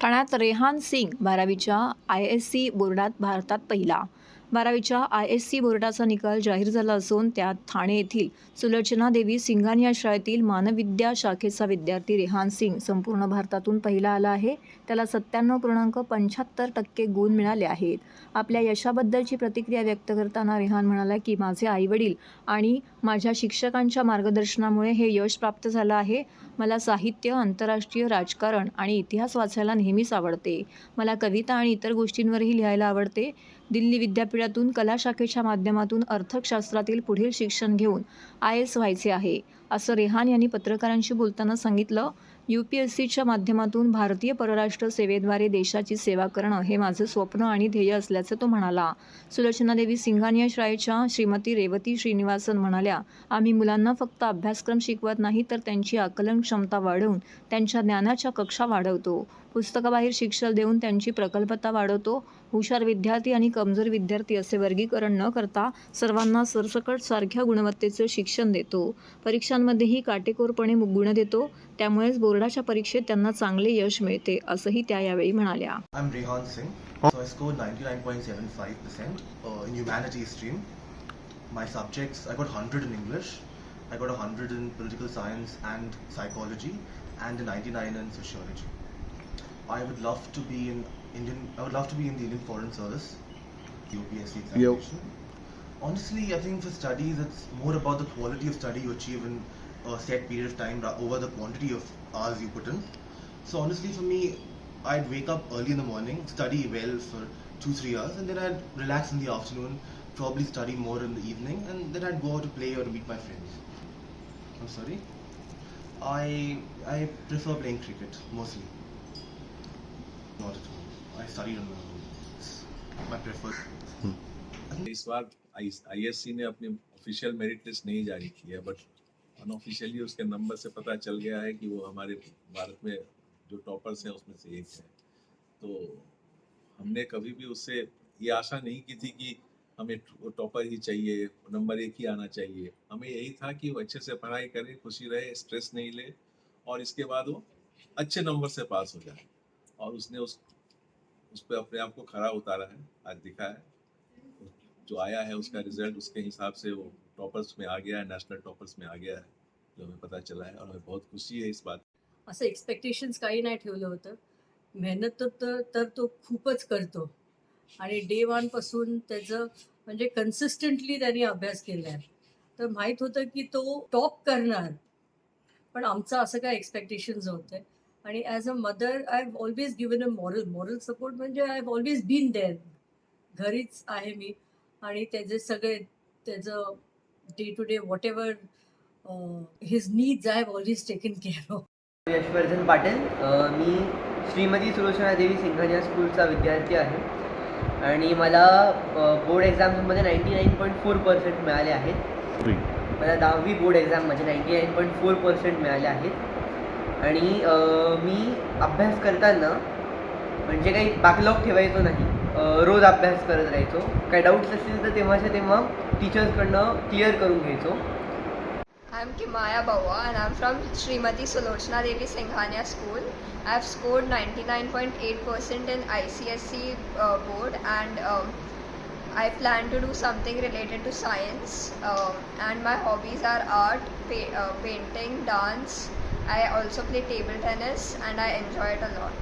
ठाण्यात रेहान सिंग 12वीच्या ISC बोर्डात भारतात पहिला. 12वीच्या ISC बोर्डाचा निकाल जाहीर झाला असून त्यात ठाणे येथील सुलोचना देवी सिंघानिया शाळेतील मानविद्या शाखेचा विद्यार्थी रेहान सिंग संपूर्ण भारतातून पहिला आला आहे. त्याला 97.75% गुण मिळाले आहेत. आपल्या यशाबद्दलची प्रतिक्रिया व्यक्त करताना रेहान म्हणाला की माझे आईवडील आणि माझ्या शिक्षकांच्या मार्गदर्शनामुळे हे यश प्राप्त झालं आहे. मला साहित्य, आंतरराष्ट्रीय राजकारण आणि इतिहास वाचायला नेहमीच आवडते. मला कविता आणि इतर गोष्टींवरही लिहायला आवडते. दिल्ली विद्यापीठातून कला शाखेच्या माध्यमातून अर्थशास्त्रातील पुढील शिक्षण घेऊन IAS व्हायचे आहे, असं रेहान यांनी पत्रकारांशी बोलताना सांगितलं. UPSCच्या माध्यमातून भारतीय परराष्ट्र सेवेद्वारे देशाची सेवा करणं हे माझं स्वप्न आणि ध्येय असल्याचं तो म्हणाला. सुलोचना देवी सिंघानिया शाळेच्या श्रीमती रेवती श्रीनिवासन म्हणाल्या, आम्ही मुलांना फक्त अभ्यासक्रम शिकवत नाही तर त्यांची आकलन क्षमता वाढवून त्यांच्या ज्ञानाच्या कक्षा वाढवतो. पुस्तकाबाहेर शिक्षण देऊन त्यांची प्रगल्भता वाढवतो. हुशार विद्यार्थी आणि कमजोर विद्यार्थी असे वर्गीकरण न करता सर्वांना सरसकट सारख्या गुणवत्तेचं शिक्षण देतो. परीक्षांमध्येही काटेकोरपणे गुण देतो. त्यामुळेच बोर्डाच्या परीक्षेत त्यांना चांगले यश मिळते, असंही त्या यावेळी म्हणाल्या. I'm Rehan Singh. So I scored 99.75% in humanities stream. My subjects, I got 100 in English, I got 100 in political science and psychology, and a 99 in sociology. I would love to be in the Indian Foreign Service, UPSC examination. Honestly, I think for studies, it's more about the quality of study you achieve in a set period of time over the quantity of hours you put in. So honestly, for me, I'd wake up early in the morning, study well for 2-3 hours, and then I'd relax in the afternoon, probably study more in the evening, and then I'd go out to play or to meet my friends. I'm sorry? I prefer playing cricket, mostly. Not at all. I studied on my own. It's my preferred. Is bar ISC ने अपनी official merit list नहीं जारी की है, but unofficially उसके number से पता चल गया है कि वो हमारे भारत में जो टॉपर्स हैं उसमें से एक है. तो हमने कभी भी उससे ये आशा नहीं की थी कि हमें टॉपर ही चाहिए, नंबर 1 ही आना चाहिए. हमें यही था कि वो अच्छे से पढ़ाई करे, खुशी रहे, स्ट्रेस नहीं ले और इसके बाद वो अच्छे नंबर से पास हो जाए. और उसने उस पर अपने आप को खरा उतारा है, आज दिखा है. जो आया है उसका रिजल्ट उसके हिसाब से वो टॉपर्स में आ गया है, नेशनल टॉपर्स में आ गया है, जो हमें पता चला है और हमें बहुत खुशी है इस बात. असं एक्सपेक्टेशन्स काही नाही ठेवलं होतं. मेहनत तर तो खूपच करतो आणि डे 1 पासून त्याचं म्हणजे कन्सिस्टंटली त्यांनी अभ्यास केला आहे. तर माहीत होतं की तो टॉप करणार, पण आमचं असं काय एक्सपेक्टेशन्स होते. आणि as a mother I have always given a moral support. म्हणजे I have always been there. घरीच आहे मी आणि त्याचं day to day whatever his needs I have always taken care of. Yashwardhan Patil. मी श्रीमती सुलोचना देवी सिंघानिया स्कूलचा विद्यार्थी आहे आणि मला बोर्ड एक्झाम्समध्ये 99.4% मिळाले आहेत. मला 10वी बोर्ड एक्झाममध्ये 99.4% मिळाले आहेत. आणि मी अभ्यास करताना म्हणजे काही बॅकलॉग ठेवायचो नाही, रोज अभ्यास करत राहायचो. काही डाऊट्स असतील तर तेव्हाच्या तेव्हा टीचर्सकडनं क्लिअर करून घ्यायचो. I'm Kimaya Bawa and I'm from Srimati Sulochana Devi Singhania School. I've scored 99.8% in ICSE board and I plan to do something related to science and my hobbies are art, painting, dance. I also play table tennis and I enjoy it a lot.